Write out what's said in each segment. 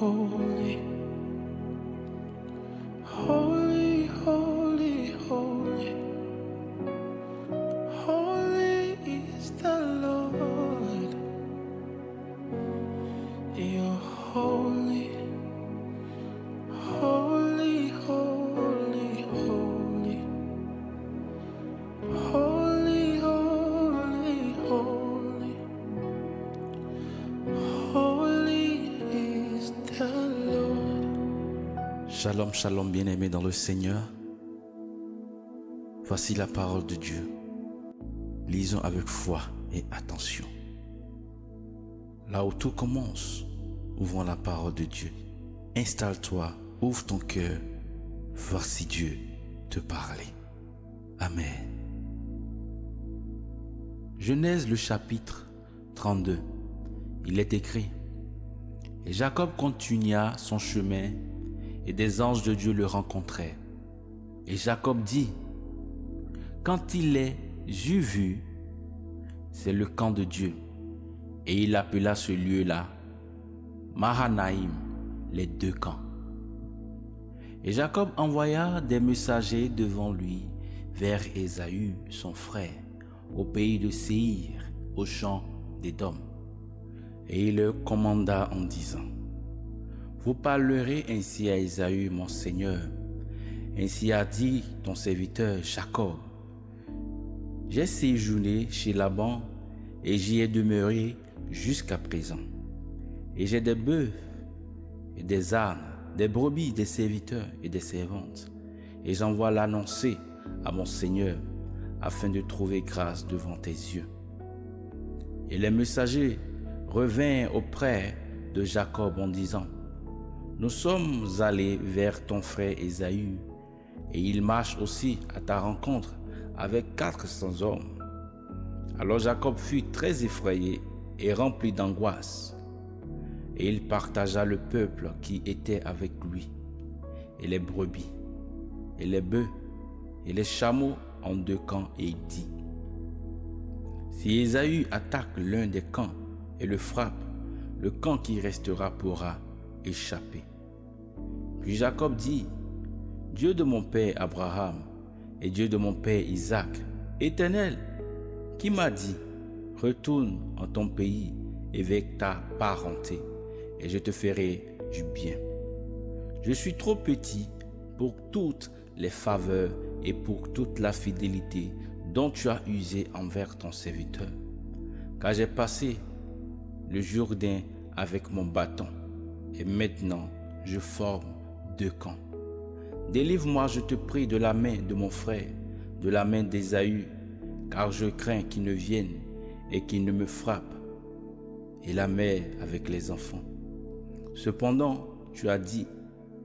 holy, holy, holy, holy, holy is the Lord. You're holy, holy, holy, holy, holy, holy, holy, holy is the Lord. Shalom, shalom, bien-aimés dans le Seigneur. Voici la parole de Dieu. Lisons avec foi et attention. Là où tout commence, ouvrons la parole de Dieu. Installe-toi, ouvre ton cœur. Voici Dieu te parler. Amen. Genèse le chapitre 32. Il est écrit: Et Jacob continua son chemin, et des anges de Dieu le rencontrèrent. Et Jacob dit: Quand il les eut vus, c'est le camp de Dieu. Et il appela ce lieu-là Mahanaïm, les deux camps. Et Jacob envoya des messagers devant lui vers Ésaü, son frère, au pays de Séhir, au champ d'Édom. Et il leur commanda en disant: Vous parlerez ainsi à Ésaü, mon Seigneur. Ainsi a dit ton serviteur Jacob: J'ai séjourné chez Laban et j'y ai demeuré jusqu'à présent. Et j'ai des bœufs et des ânes, des brebis, des serviteurs et des servantes. Et j'envoie l'annoncer à mon Seigneur afin de trouver grâce devant tes yeux. Et les messagers revinrent auprès de Jacob en disant: Nous sommes allés vers ton frère Ésaü, et il marche aussi à ta rencontre avec 400 hommes. Alors Jacob fut très effrayé et rempli d'angoisse. Et il partagea le peuple qui était avec lui, et les brebis, et les bœufs, et les chameaux en deux camps, et il dit: Si Ésaü attaque l'un des camps et le frappe, le camp qui restera pourra échapper. Puis Jacob dit: Dieu de mon père Abraham et Dieu de mon père Isaac, Éternel, qui m'a dit: Retourne en ton pays et avec ta parenté, et je te ferai du bien. Je suis trop petit pour toutes les faveurs et pour toute la fidélité dont tu as usé envers ton serviteur, car j'ai passé le Jourdain avec mon bâton, et maintenant je forme deux camps. Délivre-moi, je te prie, de la main de mon frère, de la main d'Ésaü, car je crains qu'il ne vienne et qu'il ne me frappe, et la mère avec les enfants. Cependant, tu as dit: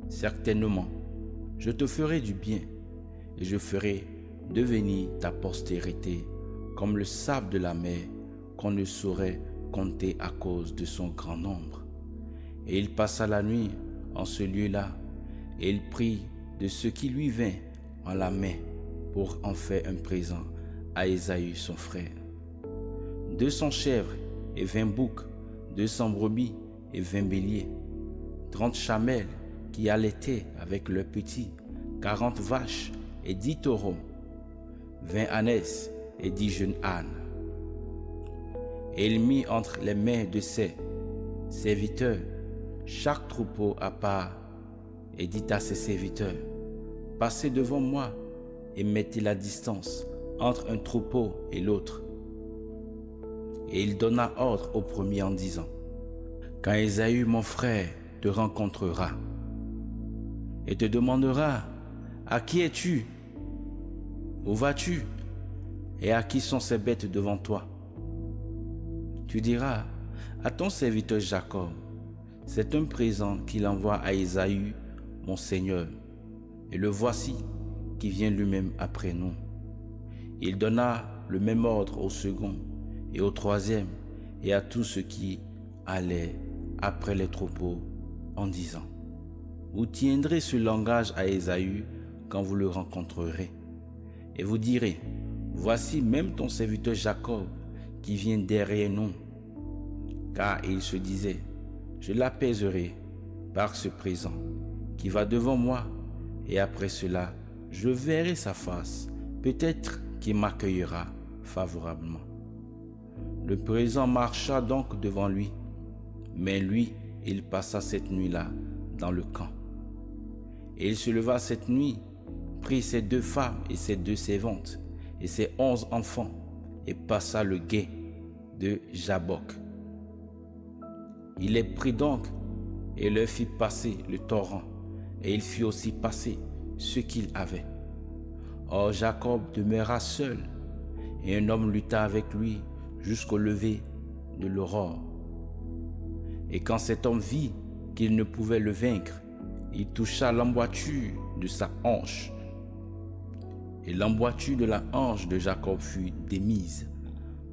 Certainement, je te ferai du bien, et je ferai devenir ta postérité comme le sable de la mer qu'on ne saurait compter à cause de son grand nombre. Et il passa la nuit en ce lieu-là, et il prit de ce qui lui vint en la main pour en faire un présent à Ésaü son frère: 200 chèvres et 20 boucs, 200 brebis et 20 béliers, 30 chamelles qui allaitaient avec leurs petits, 40 vaches et 10 taureaux, 20 ânesses et 10 jeunes ânes. Et il mit entre les mains de ses serviteurs chaque troupeau à part, et dit à ses serviteurs: Passez devant moi et mettez la distance entre un troupeau et l'autre. Et il donna ordre au premier en disant: Quand Ésaü mon frère te rencontrera et te demandera: À qui es-tu? Où vas-tu? Et à qui sont ces bêtes devant toi? Tu diras: À ton serviteur Jacob. C'est un présent qu'il envoie à Ésaü mon Seigneur, et le voici qui vient lui-même après nous. Il donna le même ordre au second et au troisième et à tous ceux qui allaient après les troupeaux en disant: Vous tiendrez ce langage à Ésaü quand vous le rencontrerez, et vous direz: Voici même ton serviteur Jacob qui vient derrière nous. Car il se disait: Je l'apaiserai par ce présent qui va devant moi, et après cela, je verrai sa face, peut-être qu'il m'accueillera favorablement. Le présent marcha donc devant lui, mais lui, il passa cette nuit-là dans le camp. Et il se leva cette nuit, prit ses 2 femmes et ses 2 servantes, et ses 11 enfants, et passa le gué de Jabbok. Il les prit donc, et leur fit passer le torrent, et il fit aussi passer ce qu'il avait. Or Jacob demeura seul, et un homme lutta avec lui jusqu'au lever de l'aurore. Et quand cet homme vit qu'il ne pouvait le vaincre, il toucha l'emboîture de sa hanche. Et l'emboîture de la hanche de Jacob fut démise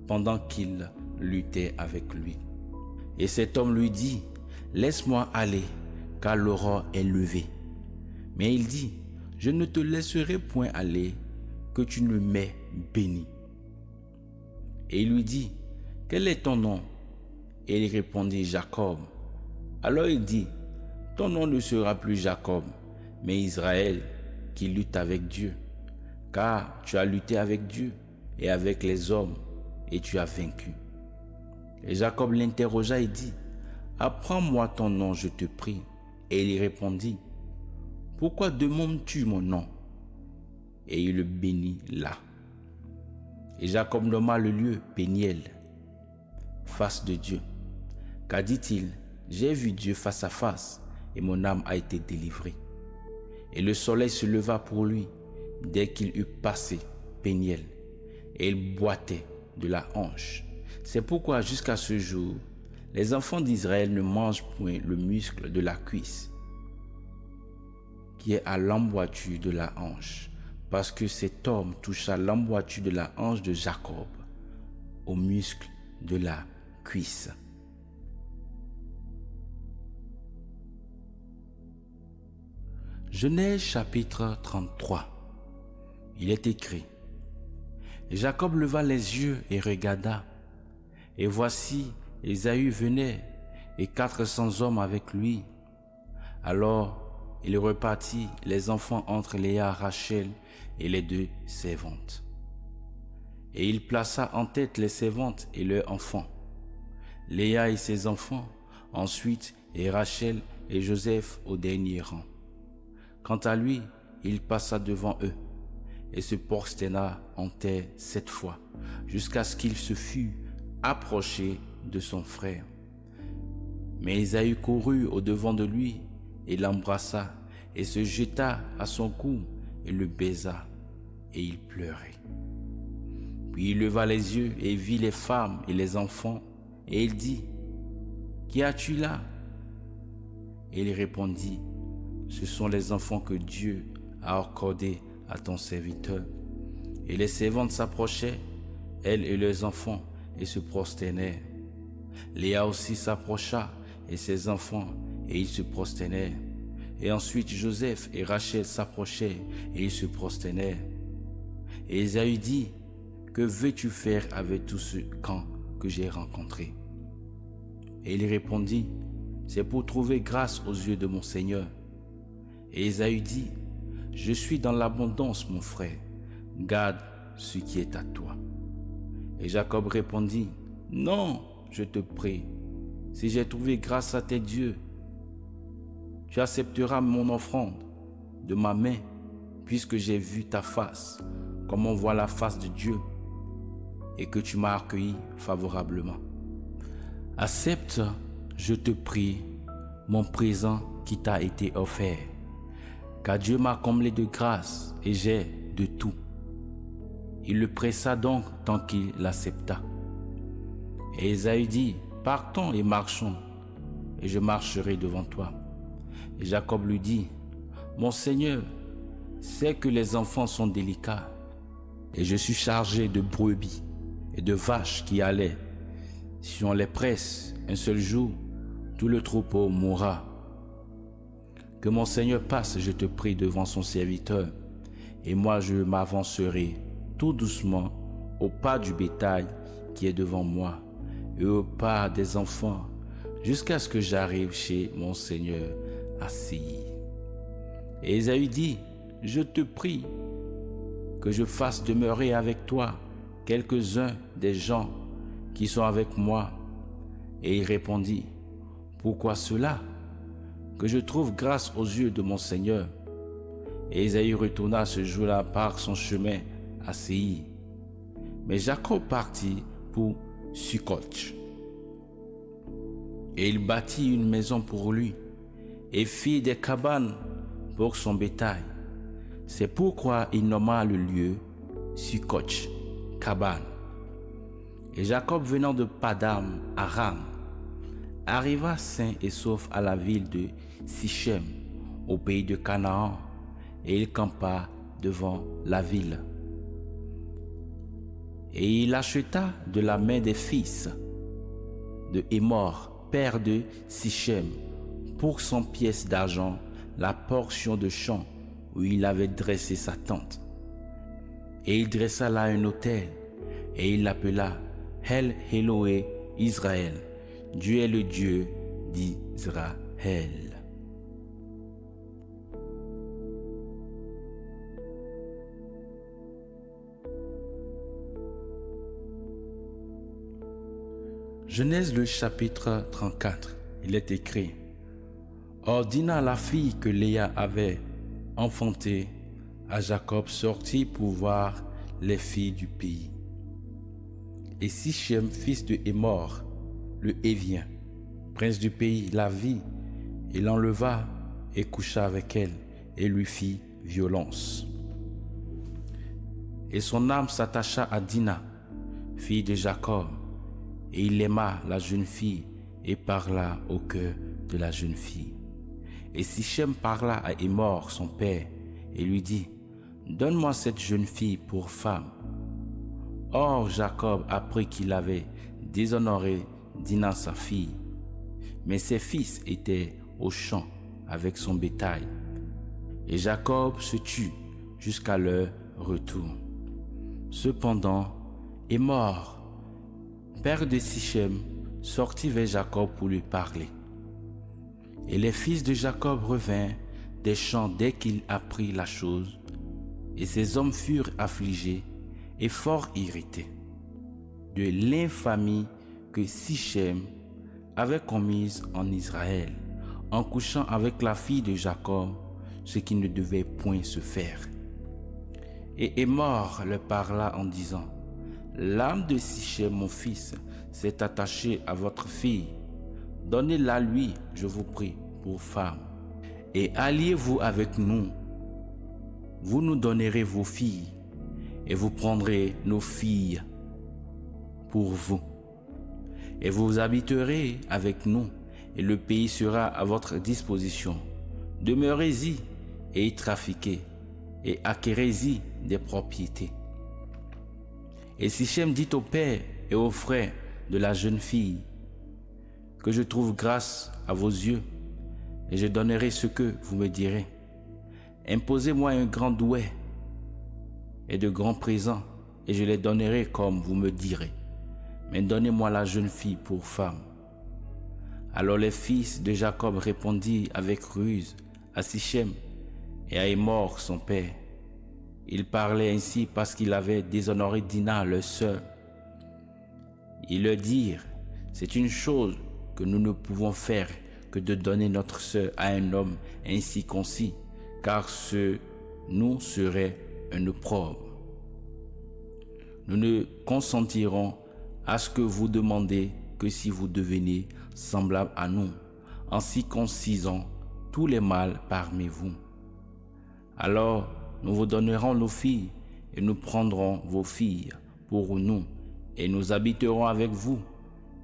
pendant qu'il luttait avec lui. Et cet homme lui dit, « Laisse-moi aller, car l'aurore est levée. » Mais il dit, « Je ne te laisserai point aller, que tu ne m'aies béni. » Et il lui dit, « Quel est ton nom ?» Et il répondit, « Jacob. » Alors il dit, « Ton nom ne sera plus Jacob, mais Israël, qui lutte avec Dieu. Car tu as lutté avec Dieu et avec les hommes, et tu as vaincu. » Et Jacob l'interrogea et dit, « Apprends-moi ton nom, je te prie. » Et il répondit, « Pourquoi demandes-tu mon nom ?» Et il le bénit là. Et Jacob nomma le lieu Péniel, face de Dieu. Car dit-il, j'ai vu Dieu face à face, et mon âme a été délivrée. Et le soleil se leva pour lui, dès qu'il eut passé Péniel, et il boitait de la hanche. C'est pourquoi jusqu'à ce jour, les enfants d'Israël ne mangent point le muscle de la cuisse, qui est à l'emboîture de la hanche, parce que cet homme toucha l'emboîture de la hanche de Jacob, au muscle de la cuisse. Genèse chapitre 33. Il est écrit, Jacob leva les yeux et regarda, et voici Ésaü venait, et 400 hommes avec lui. Alors il repartit les enfants entre Léa, Rachel et les 2 servantes. Et il plaça en tête les servantes et leurs enfants, Léa et ses enfants, ensuite et Rachel et Joseph au dernier rang. Quant à lui, il passa devant eux et se prosterna en terre 7 fois, jusqu'à ce qu'il se fût approché de son frère. Mais Ésaü courut au-devant de lui et l'embrassa et se jeta à son cou et le baisa, et il pleurait. Puis il leva les yeux et vit les femmes et les enfants, et il dit, « Qui as-tu là ?» Et il répondit, « Ce sont les enfants que Dieu a accordés à ton serviteur. » Et les servantes s'approchaient, elles et leurs enfants, et se prosternèrent. Léa aussi s'approcha, et ses enfants, et ils se prosternèrent. Et ensuite Joseph et Rachel s'approchaient, et ils se prosternèrent. Et Ésaü dit, « Que veux-tu faire avec tout ce camp que j'ai rencontré ?» Et il répondit, « C'est pour trouver grâce aux yeux de mon Seigneur. » Et Ésaü dit, « Je suis dans l'abondance, mon frère, garde ce qui est à toi. » Et Jacob répondit, « Non, je te prie, si j'ai trouvé grâce à tes dieux, tu accepteras mon offrande de ma main, puisque j'ai vu ta face, comme on voit la face de Dieu, et que tu m'as accueilli favorablement. Accepte, je te prie, mon présent qui t'a été offert, car Dieu m'a comblé de grâce et j'ai de tout. » Il le pressa donc tant qu'il l'accepta. Et Ésaü dit, « Partons et marchons, et je marcherai devant toi. » Et Jacob lui dit, « Mon Seigneur sait que les enfants sont délicats, et je suis chargé de brebis et de vaches qui allaient. Si on les presse un seul jour, tout le troupeau mourra. Que mon Seigneur passe, je te prie, devant son serviteur, et moi je m'avancerai tout doucement au pas du bétail qui est devant moi, et au pas des enfants, jusqu'à ce que j'arrive chez mon Seigneur, à Séir. Et Ésaü dit, je te prie que je fasse demeurer avec toi quelques-uns des gens qui sont avec moi. Et il répondit, pourquoi cela? Que je trouve grâce aux yeux de mon Seigneur. Et Ésaü retourna ce jour-là par son chemin à Séir. Mais Jacob partit pour Succoth. Et il bâtit une maison pour lui et fit des cabanes pour son bétail. C'est pourquoi il nomma le lieu Succoth, cabane. Et Jacob, venant de Padam Aram, arriva sain et sauf à la ville de Sichem, au pays de Canaan, et il campa devant la ville. Et il acheta de la main des fils de Hémor, père de Sichem, pour 100 pièces d'argent, la portion de champ où il avait dressé sa tente. Et il dressa là un autel, et il l'appela El Eloé Israël. Dieu est le Dieu d'Israël. Genèse le chapitre 34, il est écrit: Or Dina, la fille que Léa avait enfantée à Jacob, sortit pour voir les filles du pays. Et Sichem, fils de Hémor, le Hévien, prince du pays, la vit et l'enleva et coucha avec elle et lui fit violence. Et son âme s'attacha à Dina, fille de Jacob, et il aima la jeune fille et parla au cœur de la jeune fille. Et Sichem parla à Hémor, son père, et lui dit, donne-moi cette jeune fille pour femme. Or Jacob apprit qu'il avait déshonoré Dina sa fille, mais ses fils étaient au champ avec son bétail. Et Jacob se tut jusqu'à leur retour. Cependant, Hémor, père de Sichem, sortit vers Jacob pour lui parler. Et les fils de Jacob revinrent des champs dès qu'il apprit la chose, et ces hommes furent affligés et fort irrités de l'infamie que Sichem avait commise en Israël, en couchant avec la fille de Jacob, ce qui ne devait point se faire. Et Hémor leur parla en disant, l'âme de Sichem, mon fils, s'est attachée à votre fille. Donnez-la lui, je vous prie, pour femme. Et alliez-vous avec nous. Vous nous donnerez vos filles, et vous prendrez nos filles pour vous. Et vous habiterez avec nous, et le pays sera à votre disposition. Demeurez-y et y trafiquez, et acquérez-y des propriétés. Et Sichem dit au père et aux frères de la jeune fille, que je trouve grâce à vos yeux, et je donnerai ce que vous me direz. Imposez-moi un grand douai et de grands présents, et je les donnerai comme vous me direz. Mais donnez-moi la jeune fille pour femme. Alors les fils de Jacob répondirent avec ruse à Sichem et à Hémor son père. Ils parlaient ainsi parce qu'ils avaient déshonoré Dina, leur sœur. Ils leur dirent, c'est une chose que nous ne pouvons faire que de donner notre sœur à un homme ainsi concis, car ce nous serait un opprobre. Nous ne consentirons à ce que vous demandez que si vous devenez semblable à nous, en circoncisant tous les mâles parmi vous. Alors nous vous donnerons nos filles, et nous prendrons vos filles pour nous, et nous habiterons avec vous,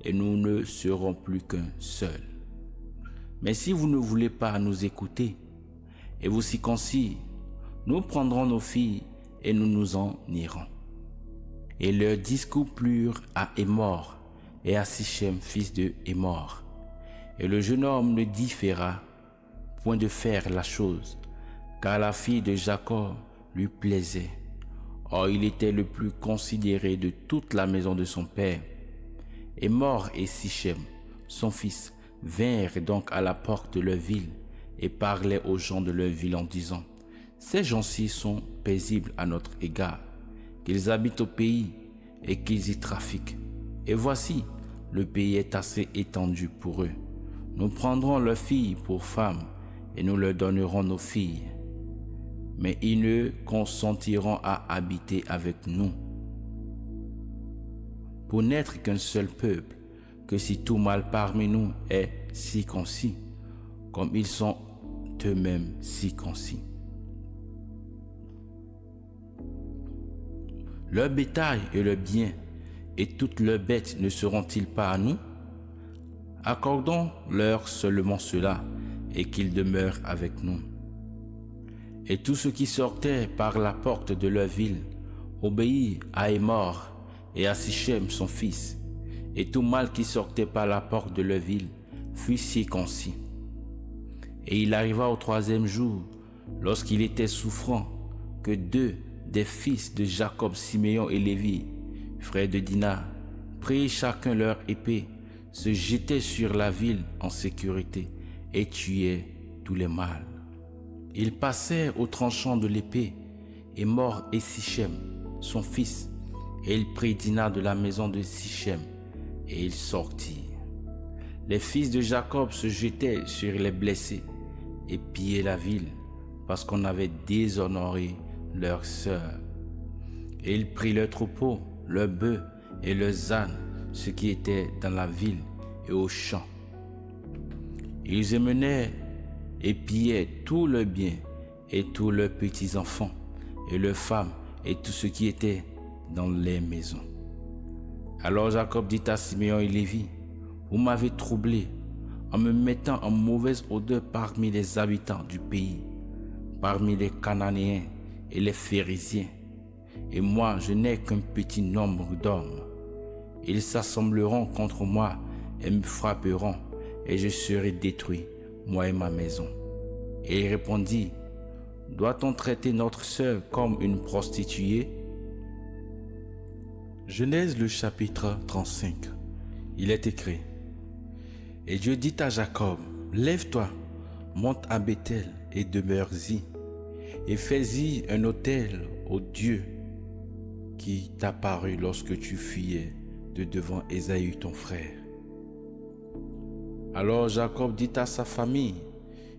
et nous ne serons plus qu'un seul. Mais si vous ne voulez pas nous écouter, et vous circoncis, nous prendrons nos filles, et nous nous en irons. Et leurs discours plurent à Hémor et à Sichem, fils de Hémor. Et le jeune homme ne différa point de faire la chose, car la fille de Jacob lui plaisait. Or il était le plus considéré de toute la maison de son père. Hémor et Sichem, son fils, vinrent donc à la porte de leur ville, et parlait aux gens de leur ville en disant, « Ces gens-ci sont paisibles à notre égard, qu'ils habitent au pays et qu'ils y trafiquent. Et voici, le pays est assez étendu pour eux. Nous prendrons leurs filles pour femmes et nous leur donnerons nos filles. Mais ils ne consentiront à habiter avec nous pour n'être qu'un seul peuple, que si tout mâle parmi nous est circoncis, comme ils sont eux-mêmes circoncis. Leur bétail et leurs biens et toutes leurs bêtes ne seront-ils pas à nous? Accordons-leur seulement cela et qu'ils demeurent avec nous. » Et tout ce qui sortait par la porte de leur ville obéit à Émor et à Sichem son fils, et tout mâle qui sortait par la porte de leur ville fut circoncis. Et il arriva au 3e jour, lorsqu'il était souffrant, que 2 des fils de Jacob, Siméon et Lévi, frères de Dina, prirent chacun leur épée, se jetaient sur la ville en sécurité et tuaient tous les mâles. Ils passèrent au tranchant de l'épée, Émor et Sichem, son fils, et ils prirent Dina de la maison de Sichem, et ils sortirent. Les fils de Jacob se jetaient sur les blessés et pillaient la ville, parce qu'on avait déshonoré leur sœur. Et ils prirent leurs troupeaux, leurs bœufs et leurs ânes, ce qui était dans la ville et aux champs. Ils emmenaient et pillaient tous leurs biens et tous leurs petits-enfants et leurs femmes et tout ce qui était dans les maisons. Alors Jacob dit à Siméon et Lévi, « Vous m'avez troublé en me mettant en mauvaise odeur parmi les habitants du pays, parmi les Cananéens et les Phérésiens. Et moi, je n'ai qu'un petit nombre d'hommes. Ils s'assembleront contre moi et me frapperont, et je serai détruit, moi et ma maison. » Et il répondit, « Doit-on traiter notre sœur comme une prostituée ?» Genèse le chapitre 35. Il est écrit, « Et Dieu dit à Jacob, lève-toi, monte à Béthel et demeure-y, et fais-y un autel au Dieu qui t'apparut lorsque tu fuyais de devant Ésaü ton frère. » Alors Jacob dit à sa famille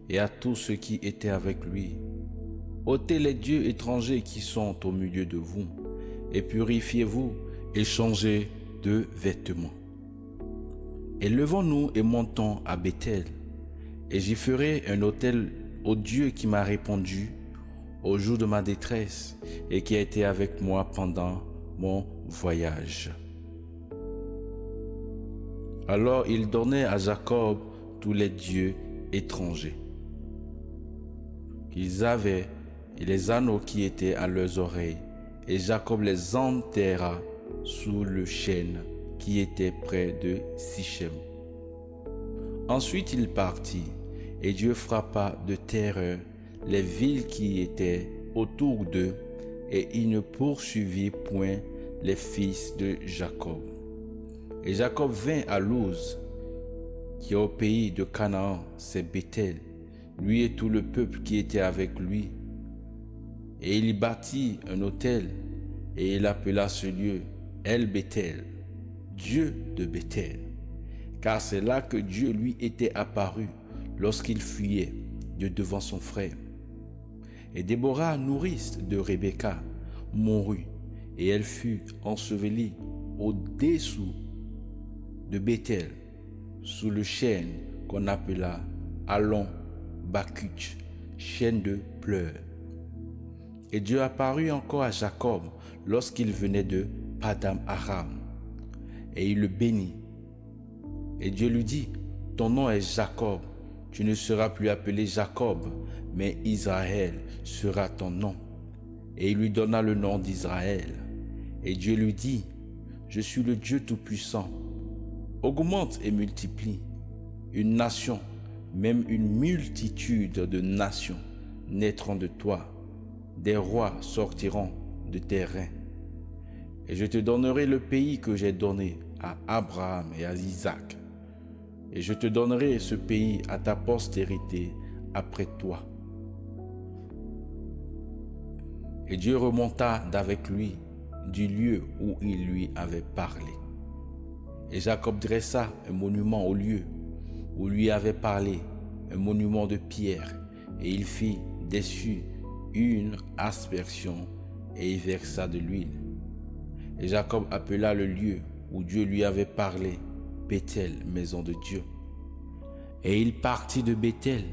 et à tous ceux qui étaient avec lui, « ôtez les dieux étrangers qui sont au milieu de vous, et purifiez-vous et changez de vêtements. Et levons-nous et montons à Béthel, et j'y ferai un autel au Dieu qui m'a répondu au jour de ma détresse et qui a été avec moi pendant mon voyage. » Alors il donnait à Jacob tous les dieux étrangers qu'ils avaient et les anneaux qui étaient à leurs oreilles, et Jacob les enterra sous le chêne qui était près de Sichem. Ensuite il partit, et Dieu frappa de terreur les villes qui étaient autour d'eux, et il ne poursuivit point les fils de Jacob. Et Jacob vint à Luz, qui est au pays de Canaan, c'est Béthel, lui et tout le peuple qui était avec lui. Et il y bâtit un autel, et il appela ce lieu El-Béthel, Dieu de Béthel, car c'est là que Dieu lui était apparu lorsqu'il fuyait de devant son frère. Et Déborah, nourrice de Rebecca, mourut, et elle fut ensevelie au-dessous de Béthel, sous le chêne qu'on appela Allon Bacuch, chêne de pleurs. Et Dieu apparut encore à Jacob lorsqu'il venait de Padam Aram, et il le bénit. Et Dieu lui dit, « Ton nom est Jacob, tu ne seras plus appelé Jacob, mais Israël sera ton nom. » Et il lui donna le nom d'Israël. Et Dieu lui dit, « Je suis le Dieu Tout-Puissant. Augmente et multiplie. Une nation, même une multitude de nations, naîtront de toi. Des rois sortiront de tes reins. Et je te donnerai le pays que j'ai donné à Abraham et à Isaac. Et je te donnerai ce pays à ta postérité après toi. Et Dieu remonta d'avec lui du lieu où il lui avait parlé. Et Jacob dressa un monument au lieu où lui avait parlé, un monument de pierre, et il fit dessus une aspersion et y versa de l'huile. Et Jacob appela le lieu où Dieu lui avait parlé, Béthel, maison de Dieu. Et il partit de Béthel,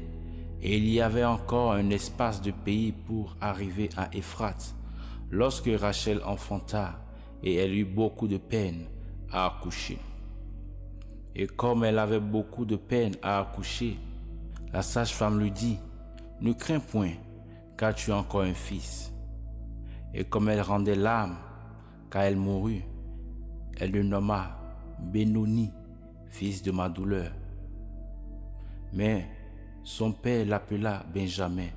et il y avait encore un espace de pays pour arriver à Éphrate, lorsque Rachel enfanta, et elle eut beaucoup de peine à accoucher. Et comme elle avait beaucoup de peine à accoucher, la sage-femme lui dit, « Ne crains point, car tu as encore un fils. » Et comme elle rendait l'âme, car elle mourut, elle le nomma Bénoni, fils de ma douleur. Mais son père l'appela Benjamin,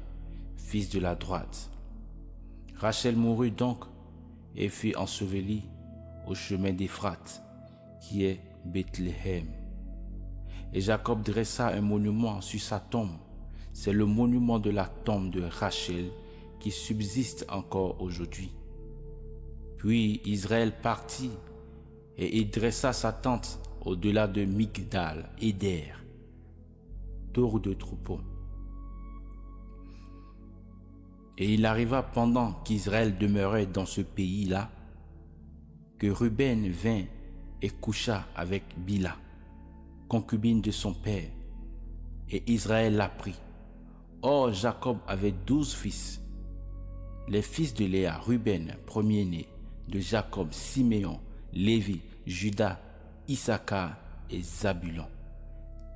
fils de la droite. Rachel mourut donc et fut ensevelie au chemin d'Éphrate, qui est Bethléem. Et Jacob dressa un monument sur sa tombe. C'est le monument de la tombe de Rachel qui subsiste encore aujourd'hui. Puis Israël partit et il dressa sa tente au-delà de Migdal, Éder, tour de troupeau. Et il arriva pendant qu'Israël demeurait dans ce pays-là, que Ruben vint et coucha avec Bila, concubine de son père, et Israël l'apprit. Or Jacob avait 12 fils. Les fils de Léa, Ruben, premier-né, de Jacob, Siméon, Lévi, Juda, Issachar et Zabulon.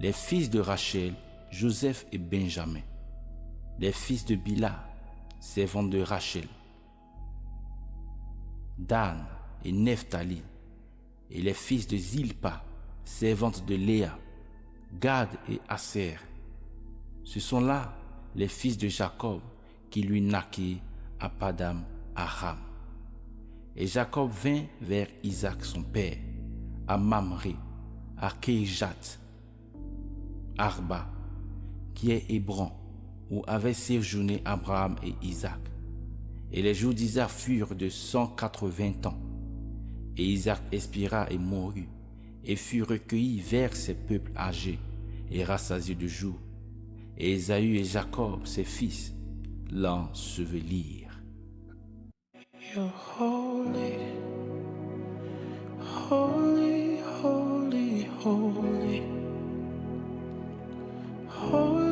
Les fils de Rachel, Joseph et Benjamin. Les fils de Bila, servante de Rachel, Dan et Nephtali. Et les fils de Zilpa, servante de Léa, Gad et Aser. Ce sont là les fils de Jacob qui lui naquirent à Padam Aram. Et Jacob vint vers Isaac son père, à Mamré, à Kéjat, Arba, qui est Hébron, où avaient séjourné Abraham et Isaac. Et les jours d'Isaac furent de 180 ans. Et Isaac expira et mourut, et fut recueilli vers ses peuples âgés, et rassasié de jours. Et Ésaü et Jacob, ses fils, l'ensevelirent. You're holy, holy, holy, holy, holy.